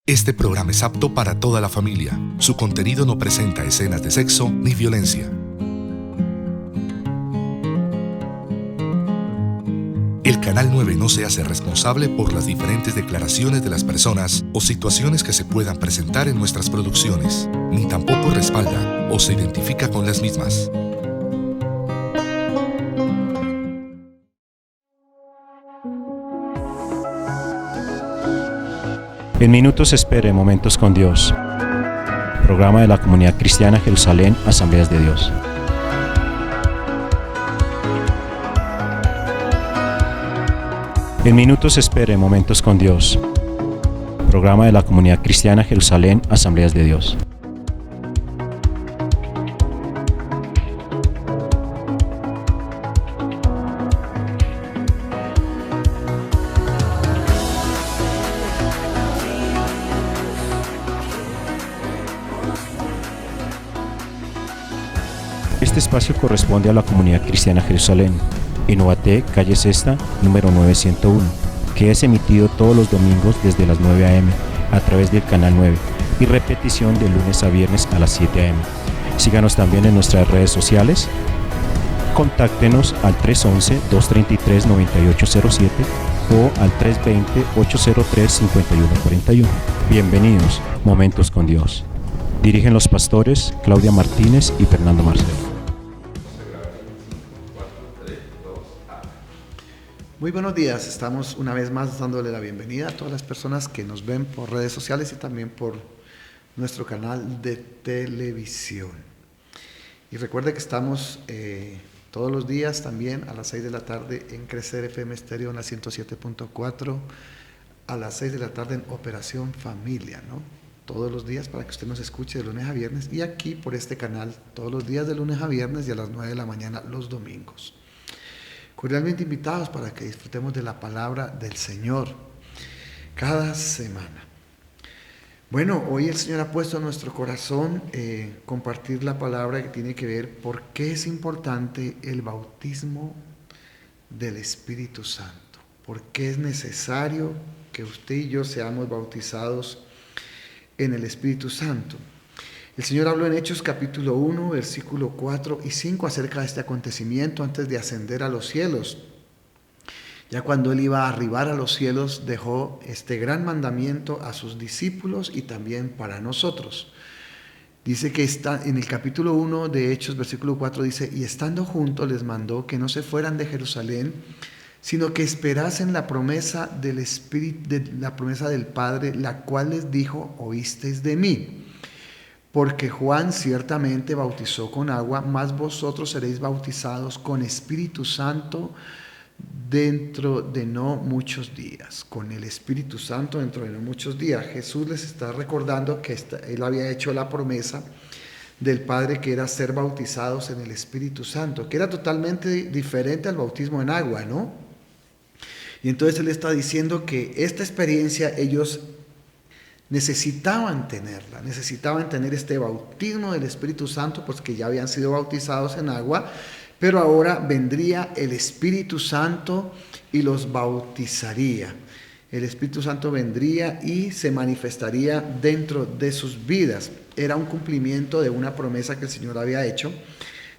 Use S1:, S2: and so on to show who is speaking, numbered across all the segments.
S1: Este programa es apto para toda la familia. Su contenido no presenta escenas de sexo ni violencia. El Canal 9 no se hace responsable por las diferentes declaraciones de las personas o situaciones que se puedan presentar en nuestras producciones, ni tampoco respalda o se identifica con las mismas.
S2: En minutos espere Momentos con Dios, programa de la Comunidad Cristiana Jerusalén, Asambleas de Dios. En minutos espere Momentos con Dios, programa de la Comunidad Cristiana Jerusalén, Asambleas de Dios. Este espacio corresponde a la Comunidad Cristiana Jerusalén, en Ovaté, calle Sexta, número 901, que es emitido todos los domingos desde las 9 a.m. a través del Canal 9 y repetición de lunes a viernes a las 7 a.m. Síganos también en nuestras redes sociales. Contáctenos al 311-233-9807 o al 320-803-5141. Bienvenidos, Momentos con Dios. Dirigen los pastores Claudia Martínez y Fernando Marcelo.
S3: Muy buenos días, estamos una vez más dándole la bienvenida a todas las personas que nos ven por redes sociales y también por nuestro canal de televisión. Y recuerde que estamos todos los días también a las 6 de la tarde en Crecer FM Estéreo en la 107.4, a las 6 de la tarde en Operación Familia, ¿no? Todos los días para que usted nos escuche de lunes a viernes y aquí por este canal todos los días de lunes a viernes y a las 9 de la mañana los domingos. Cordialmente invitados para que disfrutemos de la palabra del Señor cada semana. Bueno, hoy el Señor ha puesto en nuestro corazón compartir la palabra que tiene que ver por qué es importante el bautismo del Espíritu Santo. Por qué es necesario que usted y yo seamos bautizados en el Espíritu Santo. El Señor habló en Hechos capítulo 1, versículo 4 y 5 acerca de este acontecimiento antes de ascender a los cielos. Ya cuando Él iba a arribar a los cielos, dejó este gran mandamiento a sus discípulos y también para nosotros. Dice que está en el capítulo 1 de Hechos, versículo 4, dice, y estando juntos les mandó que no se fueran de Jerusalén, sino que esperasen la promesa del Espíritu, la promesa del Padre, la cual les dijo, oísteis de mí. Porque Juan ciertamente bautizó con agua, mas vosotros seréis bautizados con Espíritu Santo dentro de no muchos días. Con el Espíritu Santo dentro de no muchos días. Jesús les está recordando que Él había hecho la promesa del Padre que era ser bautizados en el Espíritu Santo, que era totalmente diferente al bautismo en agua, ¿no? Y entonces Él está diciendo que esta experiencia ellos necesitaban tenerla, necesitaban tener este bautismo del Espíritu Santo, pues que ya habían sido bautizados en agua, pero ahora vendría el Espíritu Santo y los bautizaría. El Espíritu Santo vendría y se manifestaría dentro de sus vidas. Era un cumplimiento de una promesa que el Señor había hecho,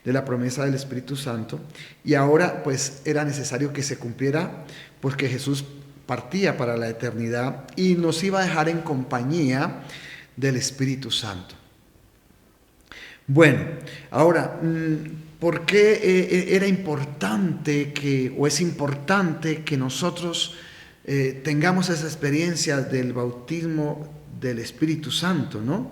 S3: de la promesa del Espíritu Santo, y ahora pues era necesario que se cumpliera porque Jesús partía para la eternidad y nos iba a dejar en compañía del Espíritu Santo. Bueno, ahora, ¿por qué era importante es importante que nosotros tengamos esa experiencia del bautismo del Espíritu Santo, ¿no?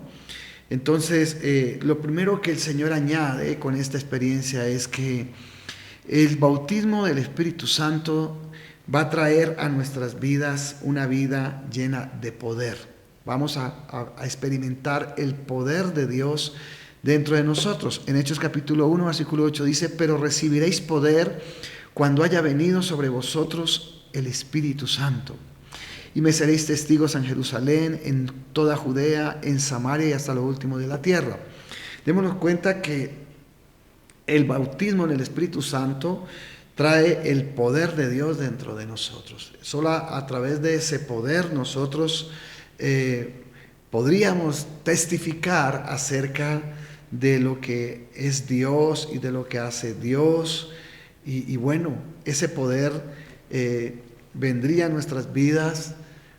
S3: Entonces, lo primero que el Señor añade con esta experiencia es que el bautismo del Espíritu Santo va a traer a nuestras vidas una vida llena de poder. Vamos a experimentar el poder de Dios dentro de nosotros. En Hechos capítulo 1, versículo 8 dice, pero recibiréis poder cuando haya venido sobre vosotros el Espíritu Santo. Y me seréis testigos en Jerusalén, en toda Judea, en Samaria y hasta lo último de la tierra. Démonos cuenta que el bautismo en el Espíritu Santo trae el poder de Dios dentro de nosotros. Solo a través de ese poder nosotros podríamos testificar acerca de lo que es Dios y de lo que hace Dios. Y bueno, ese poder vendría a nuestras vidas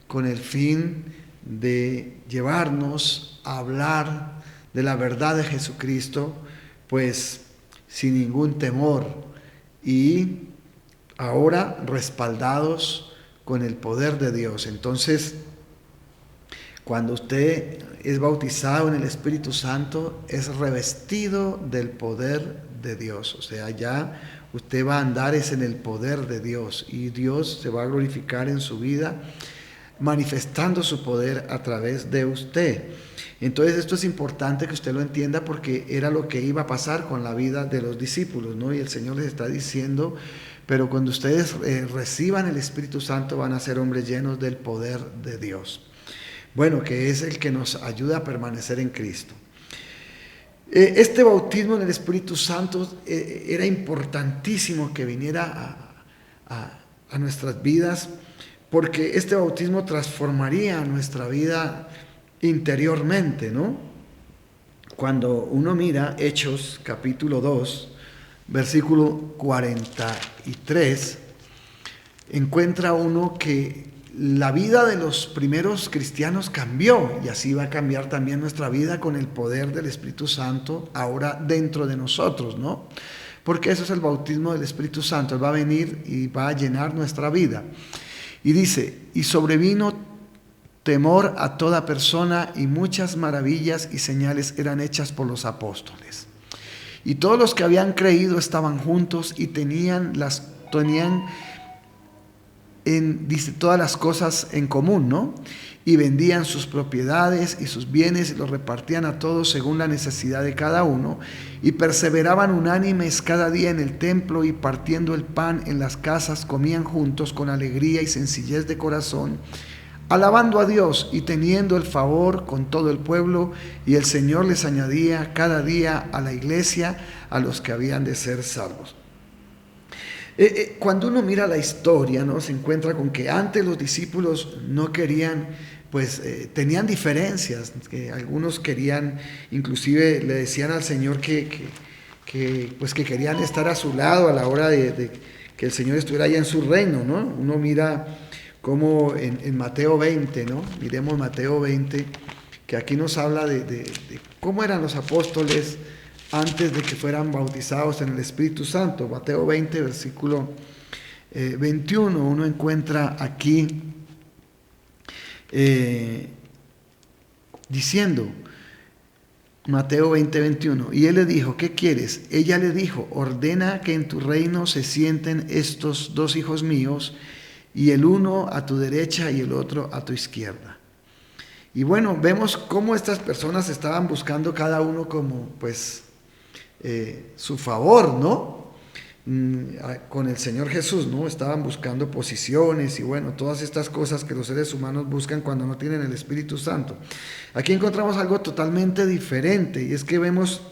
S3: con el fin de llevarnos a hablar de la verdad de Jesucristo, pues sin ningún temor, y ahora respaldados con el poder de Dios. Entonces, cuando usted es bautizado en el Espíritu Santo, es revestido del poder de Dios. O sea, ya usted va a andar es en el poder de Dios, y Dios se va a glorificar en su vida, manifestando su poder a través de usted. Entonces esto es importante que usted lo entienda, porque era lo que iba a pasar con la vida de los discípulos, ¿no? Y el Señor les está diciendo, pero cuando ustedes reciban el Espíritu Santo van a ser hombres llenos del poder de Dios. Bueno, que es el que nos ayuda a permanecer en Cristo. Este bautismo en el Espíritu Santo era importantísimo que viniera a nuestras vidas, porque este bautismo transformaría nuestra vida interiormente, ¿no? Cuando uno mira Hechos capítulo 2, versículo 43, encuentra uno que la vida de los primeros cristianos cambió, y así va a cambiar también nuestra vida con el poder del Espíritu Santo ahora dentro de nosotros, ¿no? Porque eso es el bautismo del Espíritu Santo. Él va a venir y va a llenar nuestra vida. Y dice, y sobrevino temor a toda persona, y muchas maravillas y señales eran hechas por los apóstoles. Y todos los que habían creído estaban juntos y tenían dice, todas las cosas en común, ¿no? Y vendían sus propiedades y sus bienes y los repartían a todos según la necesidad de cada uno, y perseveraban unánimes cada día en el templo, y partiendo el pan en las casas comían juntos con alegría y sencillez de corazón, alabando a Dios y teniendo el favor con todo el pueblo, y el Señor les añadía cada día a la iglesia a los que habían de ser salvos. Cuando uno mira la historia, ¿no?, se encuentra con que antes los discípulos no querían, pues tenían diferencias, que algunos querían, inclusive le decían al Señor que querían estar a su lado a la hora de que el Señor estuviera allá en su reino, ¿no? Uno mira como en Mateo 20, ¿no? Miremos Mateo 20, que aquí nos habla de cómo eran los apóstoles antes de que fueran bautizados en el Espíritu Santo. Mateo 20, versículo 21, uno encuentra aquí diciendo, Mateo 20, 21, y él le dijo, ¿qué quieres? Ella le dijo, ordena que en tu reino se sienten estos dos hijos míos, y el uno a tu derecha y el otro a tu izquierda. Y bueno, vemos cómo estas personas estaban buscando cada uno como pues su favor, ¿no? Con el Señor Jesús, ¿no? Estaban buscando posiciones y bueno, todas estas cosas que los seres humanos buscan cuando no tienen el Espíritu Santo. Aquí encontramos algo totalmente diferente, y es que vemos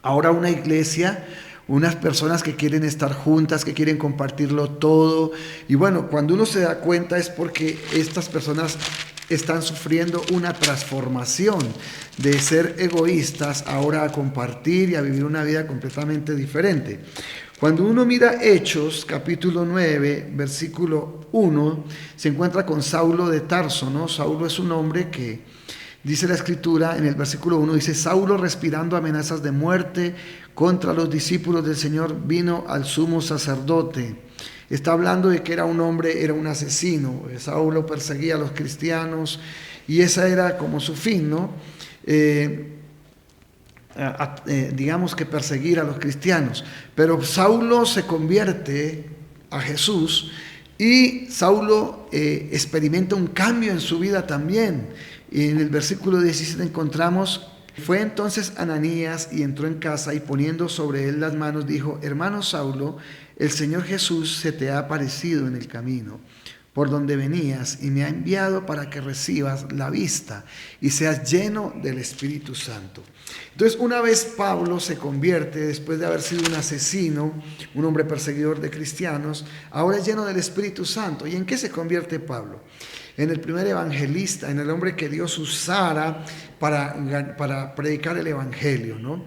S3: ahora una iglesia, unas personas que quieren estar juntas, que quieren compartirlo todo. Y bueno, cuando uno se da cuenta es porque estas personas están sufriendo una transformación de ser egoístas ahora a compartir y a vivir una vida completamente diferente. Cuando uno mira Hechos, capítulo 9, versículo 1, se encuentra con Saulo de Tarso, ¿no? Saulo es un hombre que, dice la Escritura, en el versículo 1, dice, Saulo, respirando amenazas de muerte contra los discípulos del Señor, vino al sumo sacerdote. Está hablando de que era un hombre, era un asesino. Saulo perseguía a los cristianos y esa era como su fin, ¿no? Digamos que perseguir a los cristianos. Pero Saulo se convierte a Jesús y Saulo experimenta un cambio en su vida también. Y en el versículo 17 encontramos, fue entonces Ananías y entró en casa y poniendo sobre él las manos dijo, hermano Saulo, el Señor Jesús se te ha aparecido en el camino por donde venías y me ha enviado para que recibas la vista y seas lleno del Espíritu Santo. Entonces, una vez Pablo se convierte, después de haber sido un asesino, un hombre perseguidor de cristianos, ahora es lleno del Espíritu Santo. ¿Y en qué se convierte Pablo? en el primer evangelista, en el hombre que Dios usara para predicar el evangelio, ¿no?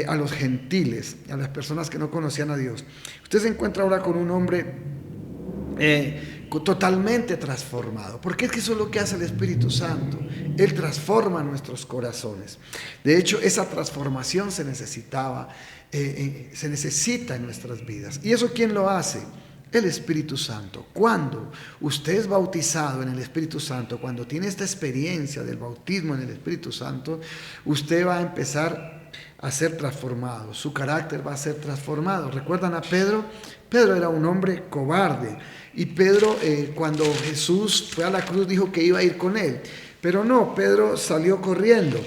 S3: A los gentiles, a las personas que no conocían a Dios. Usted se encuentra ahora con un hombre totalmente transformado, porque es que eso es lo que hace el Espíritu Santo. Él transforma nuestros corazones. De hecho, esa transformación se necesita en nuestras vidas. ¿Y eso quién lo hace? El Espíritu Santo. Cuando usted es bautizado en el Espíritu Santo, cuando tiene esta experiencia del bautismo en el Espíritu Santo, usted va a empezar a ser transformado, su carácter va a ser transformado. ¿Recuerdan a Pedro? Pedro era un hombre cobarde, y Pedro cuando Jesús fue a la cruz dijo que iba a ir con él, pero no, Pedro salió corriendo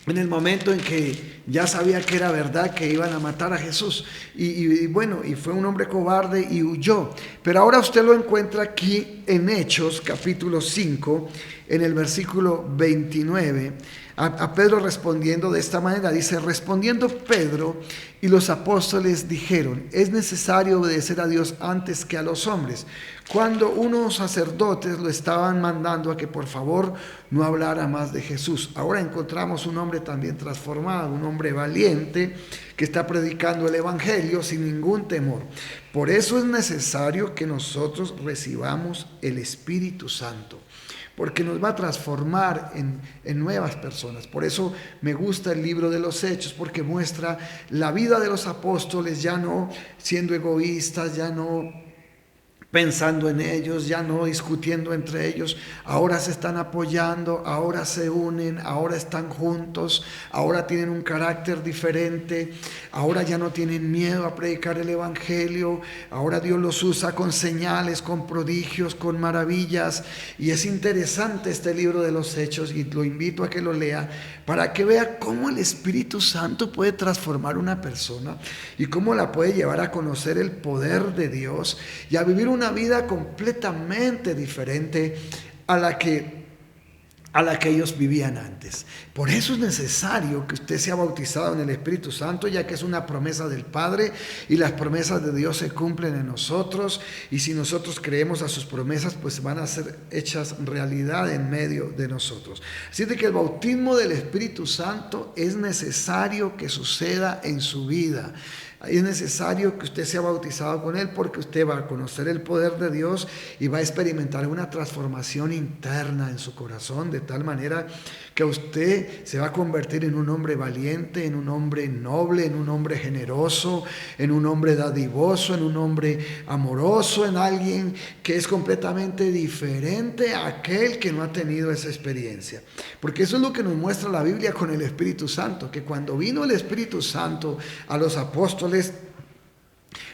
S3: en el momento en que ya sabía que era verdad que iban a matar a Jesús, y fue un hombre cobarde y huyó. Pero ahora usted lo encuentra aquí en Hechos capítulo 5, en el versículo 29, a Pedro respondiendo de esta manera. Dice: respondiendo Pedro y los apóstoles dijeron: es necesario obedecer a Dios antes que a los hombres. Cuando unos sacerdotes lo estaban mandando a que por favor no hablara más de Jesús. Ahora encontramos un hombre también transformado, un hombre valiente que está predicando el evangelio sin ningún temor. Por eso es necesario que nosotros recibamos el Espíritu Santo, porque nos va a transformar en nuevas personas. Por eso me gusta el libro de los Hechos, porque muestra la vida de los apóstoles, ya no siendo egoístas, ya no pensando en ellos, ya no discutiendo entre ellos. Ahora se están apoyando, ahora se unen, ahora están juntos, ahora tienen un carácter diferente, ahora ya no tienen miedo a predicar el evangelio, ahora Dios los usa con señales, con prodigios, con maravillas. Y es interesante este libro de los Hechos, y lo invito a que lo lea para que vea cómo el Espíritu Santo puede transformar una persona y cómo la puede llevar a conocer el poder de Dios y a vivir una vida completamente diferente a la que ellos vivían antes. Por eso es necesario que usted sea bautizado en el Espíritu Santo, ya que es una promesa del Padre, y las promesas de Dios se cumplen en nosotros, y si nosotros creemos a sus promesas, pues van a ser hechas realidad en medio de nosotros. Así de que el bautismo del Espíritu Santo es necesario que suceda en su vida. Es necesario que usted sea bautizado con él, porque usted va a conocer el poder de Dios y va a experimentar una transformación interna en su corazón, de tal manera que usted se va a convertir en un hombre valiente, en un hombre noble, en un hombre generoso, en un hombre dadivoso, en un hombre amoroso, en alguien que es completamente diferente a aquel que no ha tenido esa experiencia. Porque eso es lo que nos muestra la Biblia con el Espíritu Santo, que cuando vino el Espíritu Santo a los apóstoles,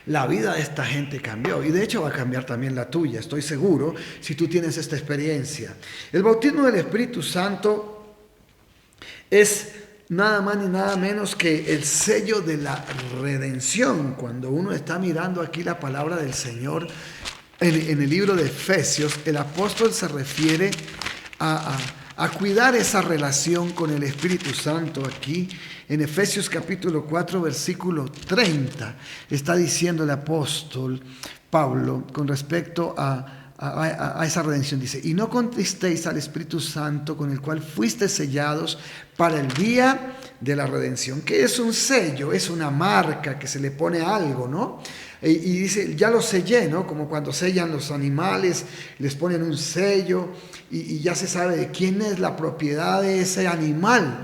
S3: la vida de esta gente cambió, y de hecho va a cambiar también la tuya, estoy seguro, si tú tienes esta experiencia. El bautismo del Espíritu Santo es nada más ni nada menos que el sello de la redención. Cuando uno está mirando aquí la palabra del Señor en el libro de Efesios, el apóstol se refiere a cuidar esa relación con el Espíritu Santo. Aquí en Efesios capítulo 4 versículo 30 está diciendo el apóstol Pablo con respecto a esa redención. Dice: y no contristéis al Espíritu Santo, con el cual fuisteis sellados para el día de la redención. Que es un sello, es una marca que se le pone a algo, ¿no? Y dice: ya lo sellé, ¿no? Como cuando sellan los animales, les ponen un sello y ya se sabe de quién es la propiedad de ese animal,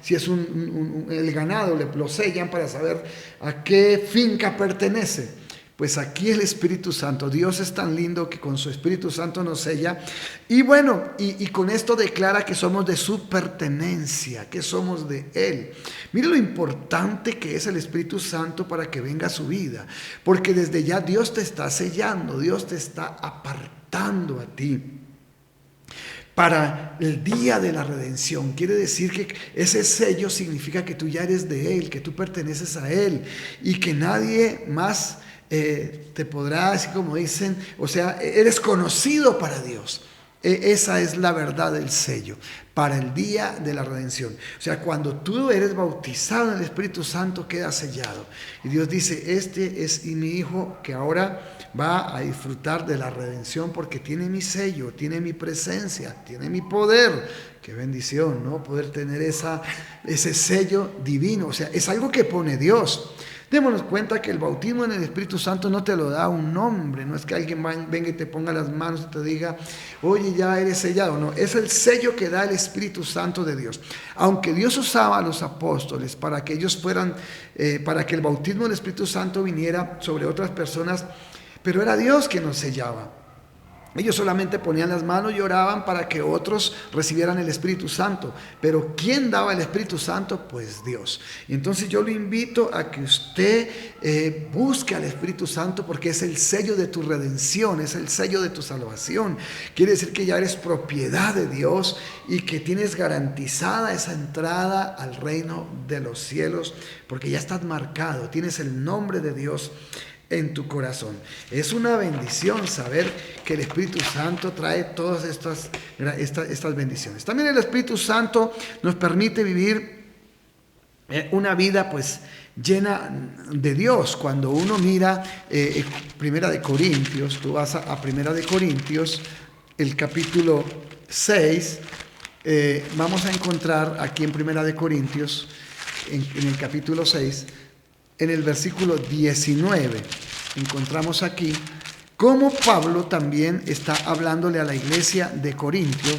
S3: si es el ganado, lo sellan para saber a qué finca pertenece. Pues aquí el Espíritu Santo, Dios es tan lindo que con su Espíritu Santo nos sella, y bueno, y con esto declara que somos de su pertenencia, que somos de Él. Mire lo importante que es el Espíritu Santo para que venga a su vida, porque desde ya Dios te está sellando, Dios te está apartando a ti para el día de la redención. Quiere decir que ese sello significa que tú ya eres de Él, que tú perteneces a Él, y que nadie más te podrá, así como dicen, o sea, eres conocido para Dios. Esa es la verdad del sello, para el día de la redención. O sea, cuando tú eres bautizado en el Espíritu Santo, queda sellado. Y Dios dice, este es mi hijo que ahora va a disfrutar de la redención porque tiene mi sello, tiene mi presencia, tiene mi poder. Qué bendición, ¿no? Poder tener ese sello divino. O sea, es algo que pone Dios. Démonos cuenta que el bautismo en el Espíritu Santo no te lo da un nombre, no es que alguien venga y te ponga las manos y te diga, oye, ya eres sellado. No, es el sello que da el Espíritu Santo de Dios. Aunque Dios usaba a los apóstoles para que ellos fueran, para que el bautismo del Espíritu Santo viniera sobre otras personas, pero era Dios quien nos sellaba. Ellos solamente ponían las manos y oraban para que otros recibieran el Espíritu Santo. Pero ¿quién daba el Espíritu Santo? Pues Dios. Y entonces yo lo invito a que usted busque al Espíritu Santo porque es el sello de tu redención, es el sello de tu salvación. Quiere decir que ya eres propiedad de Dios y que tienes garantizada esa entrada al reino de los cielos porque ya estás marcado, tienes el nombre de Dios en tu corazón. Es una bendición saber que el Espíritu Santo trae todas estas bendiciones. También el Espíritu Santo nos permite vivir una vida pues llena de Dios. Cuando uno mira Primera de Corintios, tú vas a Primera de Corintios, el capítulo 6, vamos a encontrar aquí en Primera de Corintios, en el capítulo 6, en el versículo 19, encontramos aquí cómo Pablo también está hablándole a la iglesia de Corintio,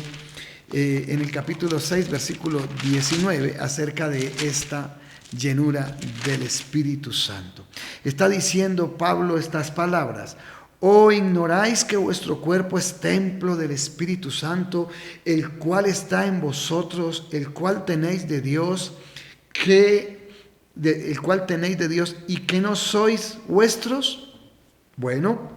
S3: en el capítulo 6, versículo 19, acerca de esta llenura del Espíritu Santo. Está diciendo Pablo estas palabras: ¿O ignoráis que vuestro cuerpo es templo del Espíritu Santo, el cual está en vosotros, el cual tenéis de Dios, el cual tenéis de Dios y que no sois vuestros? Bueno,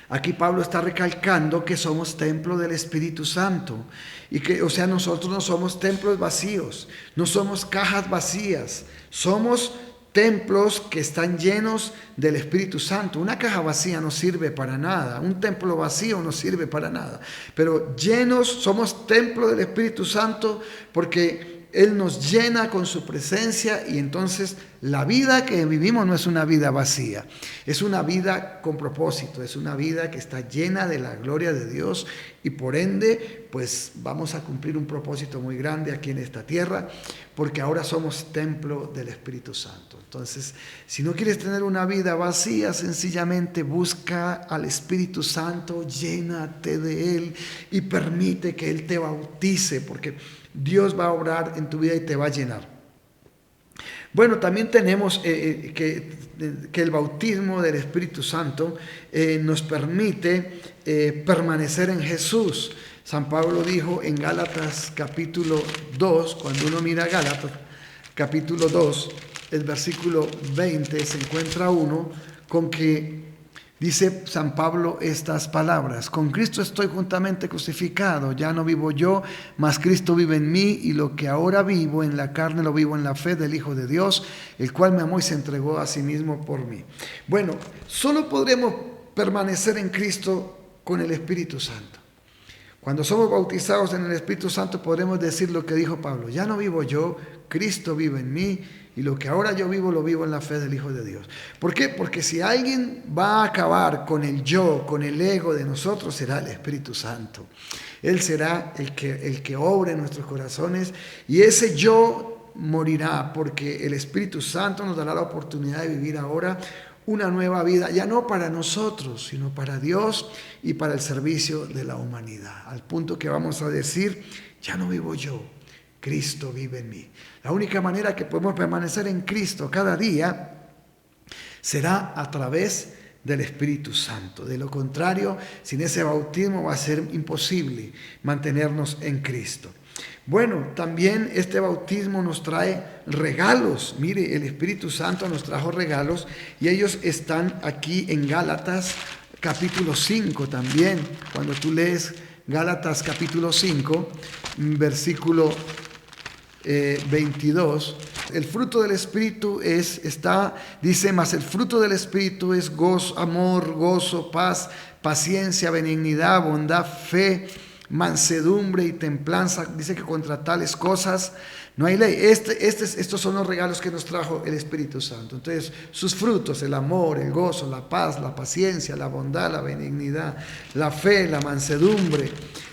S3: aquí Pablo está recalcando que somos templo del Espíritu Santo y que, o sea, nosotros no somos templos vacíos, no somos cajas vacías, somos templos que están llenos del Espíritu Santo. Una caja vacía no sirve para nada, un templo vacío no sirve para nada, pero llenos, somos templo del Espíritu Santo porque Él nos llena con su presencia y entonces la vida que vivimos no es una vida vacía, es una vida con propósito, es una vida que está llena de la gloria de Dios y por ende pues vamos a cumplir un propósito muy grande aquí en esta tierra porque ahora somos templo del Espíritu Santo. Entonces, si no quieres tener una vida vacía, sencillamente busca al Espíritu Santo, llénate de Él y permite que Él te bautice porque Dios va a obrar en tu vida y te va a llenar. Bueno, también tenemos que el bautismo del Espíritu Santo nos permite permanecer en Jesús. San Pablo dijo en Gálatas capítulo 2, cuando uno mira Gálatas capítulo 2, el versículo 20, se encuentra uno con que dice San Pablo estas palabras: con Cristo estoy juntamente crucificado, ya no vivo yo, mas Cristo vive en mí, y lo que ahora vivo en la carne lo vivo en la fe del Hijo de Dios, el cual me amó y se entregó a sí mismo por mí. Bueno, solo podremos permanecer en Cristo con el Espíritu Santo. Cuando somos bautizados en el Espíritu Santo podremos decir lo que dijo Pablo: ya no vivo yo, Cristo vive en mí, y lo que ahora yo vivo, lo vivo en la fe del Hijo de Dios. ¿Por qué? Porque si alguien va a acabar con el yo, con el ego de nosotros, será el Espíritu Santo. Él será el que obre en nuestros corazones y ese yo morirá porque el Espíritu Santo nos dará la oportunidad de vivir ahora una nueva vida, ya no para nosotros, sino para Dios y para el servicio de la humanidad. Al punto que vamos a decir: ya no vivo yo, Cristo vive en mí. La única manera que podemos permanecer en Cristo cada día será a través del Espíritu Santo. De lo contrario, sin ese bautismo va a ser imposible mantenernos en Cristo. Bueno, también este bautismo nos trae regalos. Mire, el Espíritu Santo nos trajo regalos y ellos están aquí en Gálatas capítulo 5 también. Cuando tú lees Gálatas capítulo 5, versículo 22, el fruto del Espíritu dice: mas el fruto del Espíritu es gozo, amor, gozo, paz, paciencia, benignidad, bondad, fe, mansedumbre y templanza. Dice que contra tales cosas no hay ley. Estos son los regalos que nos trajo el Espíritu Santo. Entonces, sus frutos: el amor, el gozo, la paz, la paciencia, la bondad, la benignidad, la fe, la mansedumbre,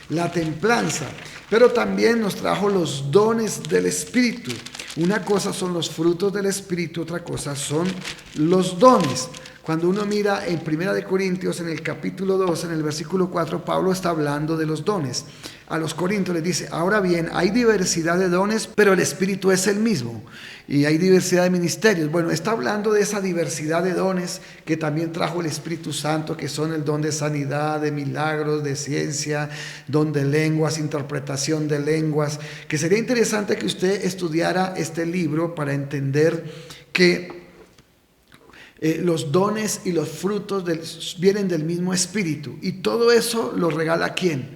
S3: la templanza. Pero también nos trajo los dones del Espíritu. Una cosa son los frutos del Espíritu, otra cosa son los dones. Cuando uno mira en 1 Corintios, en el capítulo 2, en el versículo 4, Pablo está hablando de los dones. A los corintios les dice: ahora bien, hay diversidad de dones, pero el Espíritu es el mismo. Y hay diversidad de ministerios. Bueno, está hablando de esa diversidad de dones que también trajo el Espíritu Santo, que son el don de sanidad, de milagros, de ciencia, don de lenguas, interpretación de lenguas. Que sería interesante que usted estudiara este libro para entender que los dones y los frutos vienen del mismo Espíritu. Y todo eso lo regala ¿quién?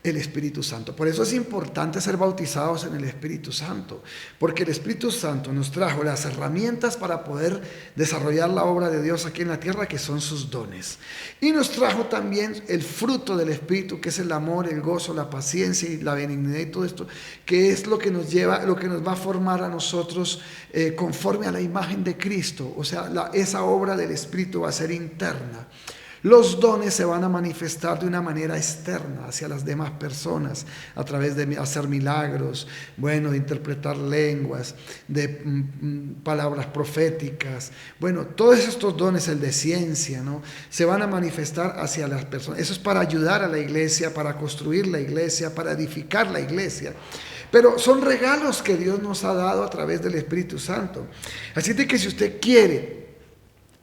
S3: El Espíritu Santo. Por eso es importante ser bautizados en el Espíritu Santo, porque el Espíritu Santo nos trajo las herramientas para poder desarrollar la obra de Dios aquí en la tierra, que son sus dones. Y nos trajo también el fruto del Espíritu, que es el amor, el gozo, la paciencia y la benignidad y todo esto, que es lo que nos lleva, lo que nos va a formar a nosotros conforme a la imagen de Cristo. O sea, esa obra del Espíritu va a ser interna. Los dones se van a manifestar de una manera externa hacia las demás personas, a través de hacer milagros, bueno, de interpretar lenguas, de palabras proféticas. Bueno, todos estos dones, el de ciencia, ¿no?, se van a manifestar hacia las personas. Eso es para ayudar a la iglesia, para construir la iglesia, para edificar la iglesia. Pero son regalos que Dios nos ha dado a través del Espíritu Santo. Así de que si usted quiere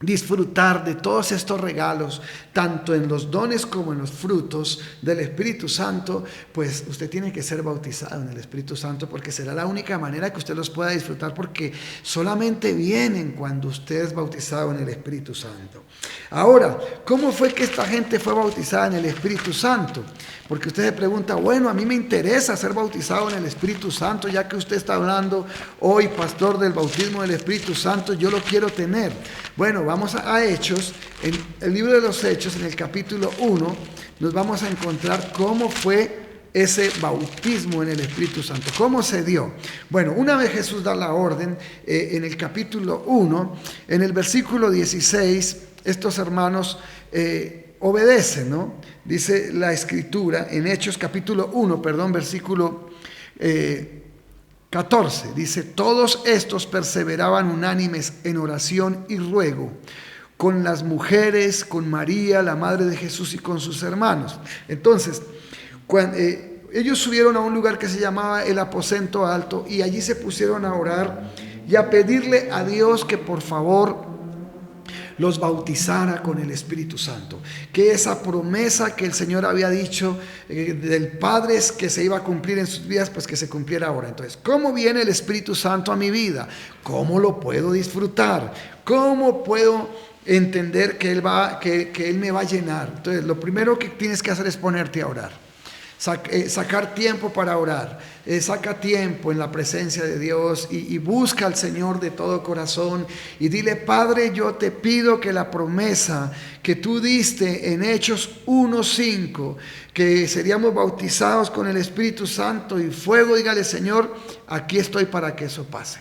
S3: disfrutar de todos estos regalos, tanto en los dones como en los frutos del Espíritu Santo, pues usted tiene que ser bautizado en el Espíritu Santo, porque será la única manera que usted los pueda disfrutar, porque solamente vienen cuando usted es bautizado en el Espíritu Santo. Ahora, ¿cómo fue que esta gente fue bautizada en el Espíritu Santo? Porque usted se pregunta: bueno, a mí me interesa ser bautizado en el Espíritu Santo, ya que usted está hablando hoy, pastor, del bautismo del Espíritu Santo, yo lo quiero tener. Bueno, vamos a Hechos, en el libro de los Hechos, en el capítulo 1, nos vamos a encontrar cómo fue ese bautismo en el Espíritu Santo, cómo se dio. Bueno, una vez Jesús da la orden, en el capítulo 1, en el versículo 16, estos hermanos obedecen, ¿no? Dice la Escritura, en Hechos capítulo 1, versículo 14, dice: todos estos perseveraban unánimes en oración y ruego con las mujeres, con María, la madre de Jesús, y con sus hermanos. Entonces, cuando ellos subieron a un lugar que se llamaba el aposento alto, y allí se pusieron a orar y a pedirle a Dios que por favor los bautizara con el Espíritu Santo, que esa promesa que el Señor había dicho del Padre que se iba a cumplir en sus vidas, pues que se cumpliera ahora. Entonces, ¿cómo viene el Espíritu Santo a mi vida? ¿Cómo lo puedo disfrutar? ¿Cómo puedo entender que Él me va a llenar? Entonces, lo primero que tienes que hacer es ponerte a orar. Sacar tiempo para orar. Saca tiempo en la presencia de Dios y busca al Señor de todo corazón y dile: Padre, yo te pido que la promesa que tú diste en Hechos 1:5, que seríamos bautizados con el Espíritu Santo y fuego, dígale: Señor, aquí estoy para que eso pase.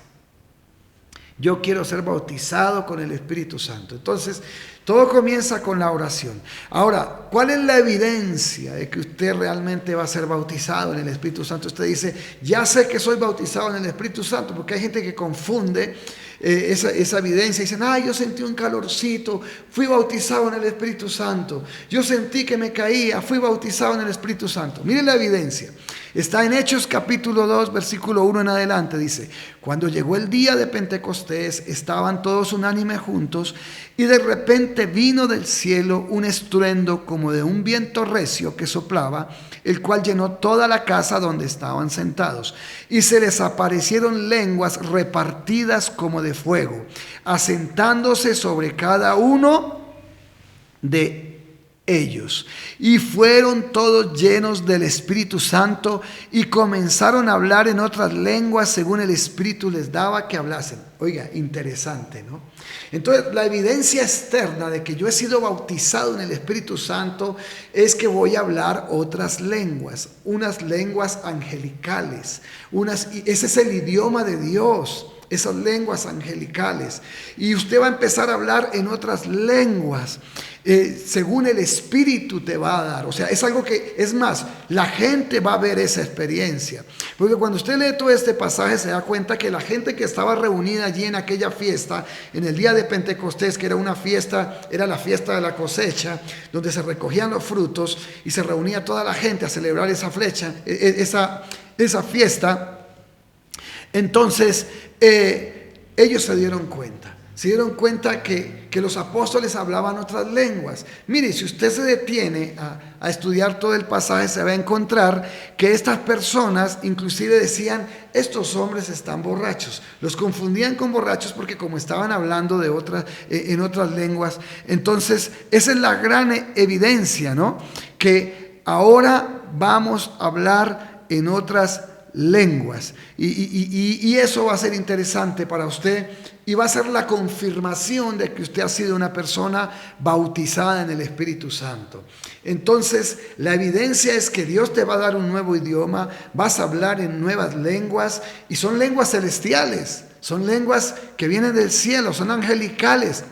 S3: Yo quiero ser bautizado con el Espíritu Santo. Entonces, todo comienza con la oración. Ahora, ¿cuál es la evidencia de que usted realmente va a ser bautizado en el Espíritu Santo? Usted dice: ya sé que soy bautizado en el Espíritu Santo, porque hay gente que confunde esa evidencia y dicen: yo sentí un calorcito, fui bautizado en el Espíritu Santo. Yo sentí que me caía, fui bautizado en el Espíritu Santo. Miren la evidencia. Está en Hechos capítulo 2, versículo 1 en adelante. Dice: cuando llegó el día de Pentecostés, estaban todos unánimes juntos, y de repente vino del cielo un estruendo como de un viento recio que soplaba, el cual llenó toda la casa donde estaban sentados. Y se les aparecieron lenguas repartidas como de fuego, asentándose sobre cada uno de ellos. Y fueron todos llenos del Espíritu Santo y comenzaron a hablar en otras lenguas según el Espíritu les daba que hablasen. Oiga, interesante, ¿no? Entonces, la evidencia externa de que yo he sido bautizado en el Espíritu Santo es que voy a hablar otras lenguas, unas lenguas angelicales, ese es el idioma de Dios. Esas lenguas angelicales, y usted va a empezar a hablar en otras lenguas según el Espíritu te va a dar. O sea, es algo que, es más, la gente va a ver esa experiencia, porque cuando usted lee todo este pasaje se da cuenta que la gente que estaba reunida allí en aquella fiesta, en el día de Pentecostés, que era una fiesta, era la fiesta de la cosecha, donde se recogían los frutos y se reunía toda la gente a celebrar esa fiesta. Entonces ellos se dieron cuenta que los apóstoles hablaban otras lenguas. Mire, si usted se detiene a estudiar todo el pasaje, se va a encontrar que estas personas inclusive decían: estos hombres están borrachos. Los confundían con borrachos porque como estaban hablando en otras lenguas. Entonces esa es la gran evidencia, ¿no? Que ahora vamos a hablar en otras lenguas, y eso va a ser interesante para usted, y va a ser la confirmación de que usted ha sido una persona bautizada en el Espíritu Santo. Entonces la evidencia es que Dios te va a dar un nuevo idioma, vas a hablar en nuevas lenguas, y son lenguas celestiales, son lenguas que vienen del cielo, son angelicales,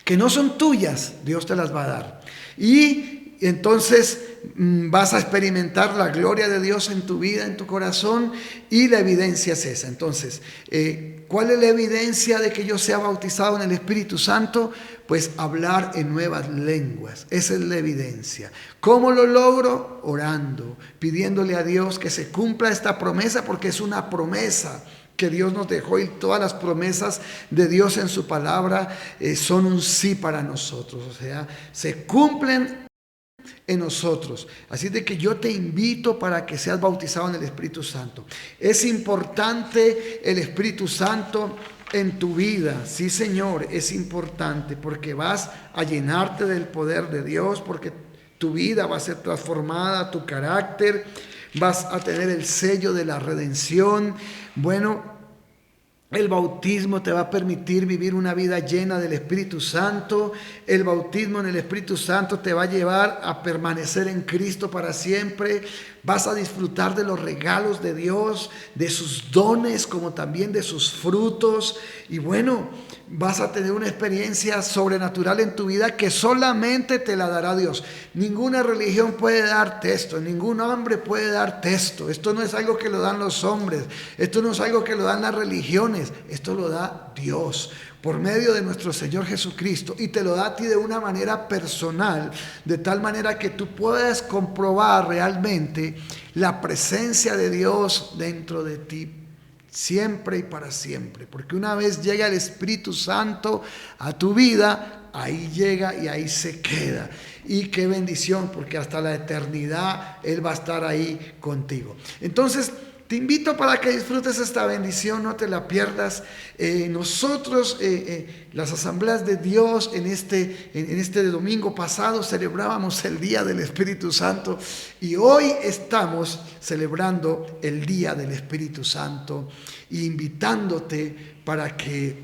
S3: que no son tuyas, Dios te las va a dar. Y entonces vas a experimentar la gloria de Dios en tu vida, en tu corazón, y la evidencia es esa. Entonces, ¿cuál es la evidencia de que yo sea bautizado en el Espíritu Santo? Pues hablar en nuevas lenguas. Esa es la evidencia. ¿Cómo lo logro? Orando, pidiéndole a Dios que se cumpla esta promesa, porque es una promesa que Dios nos dejó, y todas las promesas de Dios en su palabra son un sí para nosotros. O sea, se cumplen en nosotros. Así de que yo te invito para que seas bautizado en el Espíritu Santo. Es importante el Espíritu Santo en tu vida. Sí, Señor, es importante, porque vas a llenarte del poder de Dios, porque tu vida va a ser transformada, tu carácter, vas a tener el sello de la redención. Bueno, el bautismo te va a permitir vivir una vida llena del Espíritu Santo. El bautismo en el Espíritu Santo te va a llevar a permanecer en Cristo para siempre. Vas a disfrutar de los regalos de Dios, de sus dones, como también de sus frutos. Y bueno, vas a tener una experiencia sobrenatural en tu vida que solamente te la dará Dios. Ninguna religión puede darte esto, ningún hombre puede darte esto. Esto no es algo que lo dan los hombres, esto no es algo que lo dan las religiones, esto lo da Dios por medio de nuestro Señor Jesucristo, y te lo da a ti de una manera personal, de tal manera que tú puedas comprobar realmente la presencia de Dios dentro de ti, siempre y para siempre. Porque una vez llega el Espíritu Santo a tu vida, ahí llega y ahí se queda. Y qué bendición, porque hasta la eternidad Él va a estar ahí contigo. Entonces, te invito para que disfrutes esta bendición, no te la pierdas. Nosotros, las asambleas de Dios, en este domingo pasado celebrábamos el Día del Espíritu Santo, y hoy estamos celebrando el Día del Espíritu Santo, invitándote para que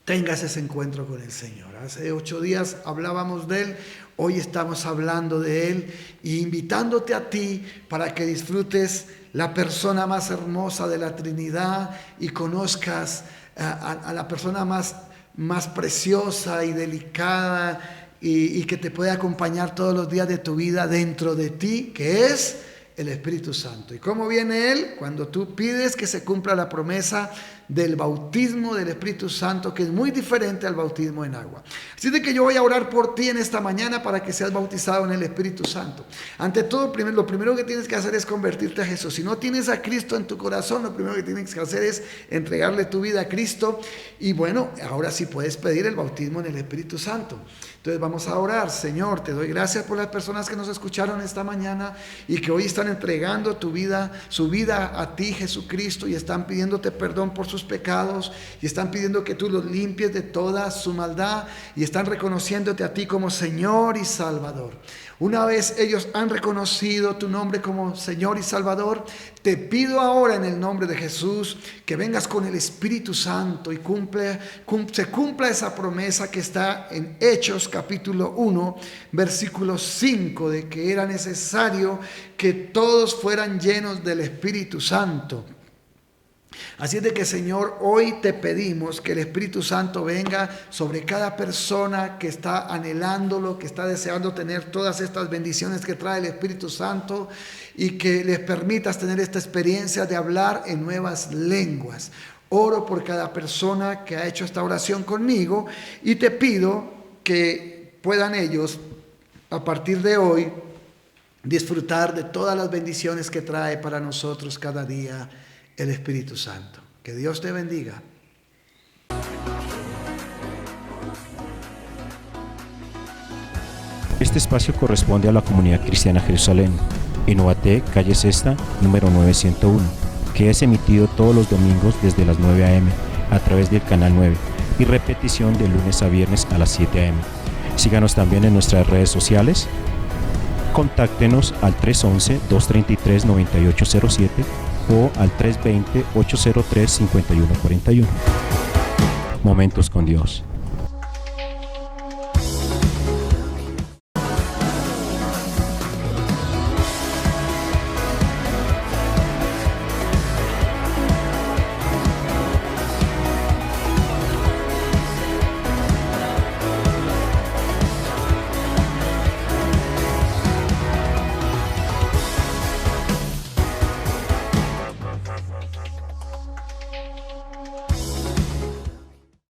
S3: tengas ese encuentro con el Señor. Hace 8 días hablábamos de Él, hoy estamos hablando de Él, y invitándote a ti para que disfrutes la persona más hermosa de la Trinidad y conozcas a la persona más preciosa y delicada, y que te puede acompañar todos los días de tu vida dentro de ti, que es el Espíritu Santo. ¿Y cómo viene Él? Cuando tú pides que se cumpla la promesa del bautismo del Espíritu Santo, que es muy diferente al bautismo en agua. Así de que yo voy a orar por ti en esta mañana para que seas bautizado en el Espíritu Santo. Ante todo, lo primero que tienes que hacer es convertirte a Jesús. Si no tienes a Cristo en tu corazón, lo primero que tienes que hacer es entregarle tu vida a Cristo. Y bueno, ahora sí puedes pedir el bautismo en el Espíritu Santo. Entonces vamos a orar. Señor, te doy gracias por las personas que nos escucharon esta mañana y que hoy están entregando su vida a ti, Jesucristo, y están pidiéndote perdón por sus pecados y están pidiendo que tú los limpies de toda su maldad y están reconociéndote a ti como Señor y Salvador. Una vez ellos han reconocido tu nombre como Señor y Salvador, te pido ahora en el nombre de Jesús que vengas con el Espíritu Santo y se cumpla esa promesa que está en Hechos capítulo 1, versículo 5, de que era necesario que todos fueran llenos del Espíritu Santo. Así es de que, Señor, hoy te pedimos que el Espíritu Santo venga sobre cada persona que está anhelándolo, que está deseando tener todas estas bendiciones que trae el Espíritu Santo y que les permitas tener esta experiencia de hablar en nuevas lenguas. Oro por cada persona que ha hecho esta oración conmigo y te pido que puedan ellos, a partir de hoy, disfrutar de todas las bendiciones que trae para nosotros cada día el Espíritu Santo. Que Dios te bendiga.
S2: Este espacio corresponde a la Comunidad Cristiana Jerusalén, en Ubaté, calle Sexta, número 901, que es emitido todos los domingos desde las 9 a.m. a través del canal 9 y repetición de lunes a viernes a las 7 a.m. Síganos también en nuestras redes sociales. Contáctenos al 311-233-9807 o al 320-803-5141. Momentos con Dios.